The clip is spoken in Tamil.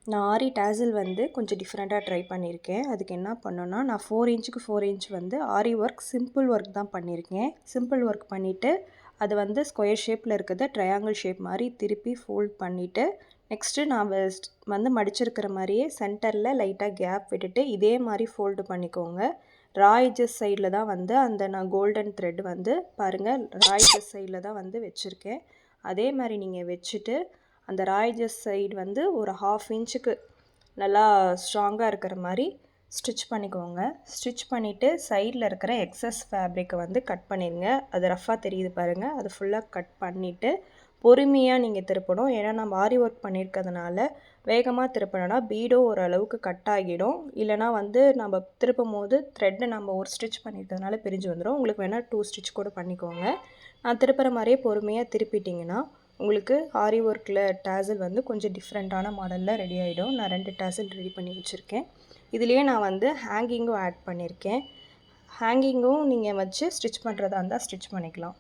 நான் ஆரி டேசல் வந்து கொஞ்சம் டிஃப்ரெண்ட்டாக ட்ரை பண்ணியிருக்கேன். அதுக்கு என்ன பண்ணேன்னா, நான் 4 இன்ச்சுக்கு 4 இன்ச் வந்து ஆரி ஒர்க் சிம்பிள் ஒர்க் தான் பண்ணியிருக்கேன். சிம்பிள் ஒர்க் பண்ணிவிட்டு அது வந்து ஸ்கொயர் ஷேப்பில் இருக்கிறத ட்ரையாங்கிள் ஷேப் மாதிரி திருப்பி ஃபோல்ட் பண்ணிவிட்டு நெக்ஸ்ட்டு நான் வந்து மடிச்சிருக்கிற மாதிரியே சென்டரில் லைட்டாக கேப் விட்டுட்டு இதே மாதிரி ஃபோல்டு பண்ணிக்கோங்க. ரா எட்ஜஸ் சைடில் தான் வந்து அந்த நான் கோல்டன் த்ரெட் வந்து பாருங்கள் ரா எட்ஜஸ் சைடில் தான் வந்து வச்சுருக்கேன். அதே மாதிரி நீங்கள் வச்சுட்டு அந்த ரா எட்ஜஸ் சைடு வந்து ஒரு 1/2 இன்ச்சுக்கு நல்லா ஸ்ட்ராங்காக இருக்கிற மாதிரி ஸ்டிச் பண்ணிக்கோங்க. ஸ்டிச் பண்ணிவிட்டு சைடில் இருக்கிற எக்ஸஸ் ஃபேப்ரிக்கை வந்து கட் பண்ணிடுங்க. அது ரஃப்பாக தெரியுது பாருங்கள், அது ஃபுல்லாக கட் பண்ணிவிட்டு பொறுமையாக நீங்கள் திருப்பணும். ஏன்னா நம்ம ஆரி ஒர்க் பண்ணியிருக்கிறதுனால வேகமாக திருப்பினோன்னா பீடும் ஓரளவுக்கு கட் ஆகிடும். இல்லைனா வந்து நம்ம திருப்பும் போது த்ரெட்டை நம்ம ஒரு ஸ்டிச் பண்ணியிருக்கிறதுனால பிரிஞ்சு வந்துடும். உங்களுக்கு வேணால் 2 ஸ்டிச் கூட பண்ணிக்கோங்க. நான் திருப்புற மாதிரியே பொறுமையாக திருப்பிட்டிங்கன்னா உங்களுக்கு ஆரி ஒர்க்கில் டேசல் வந்து கொஞ்சம் டிஃப்ரெண்ட்டான மாடலில் ரெடி ஆகிடும். நான் 2 டேசல் ரெடி பண்ணி வச்சுருக்கேன். இதுலேயே நான் வந்து ஹேங்கிங்கும் ஆட் பண்ணியிருக்கேன். ஹேங்கிங்கும் நீங்கள் வச்சு ஸ்டிச் பண்ணுறதா இருந்தால் ஸ்டிச் பண்ணிக்கலாம்.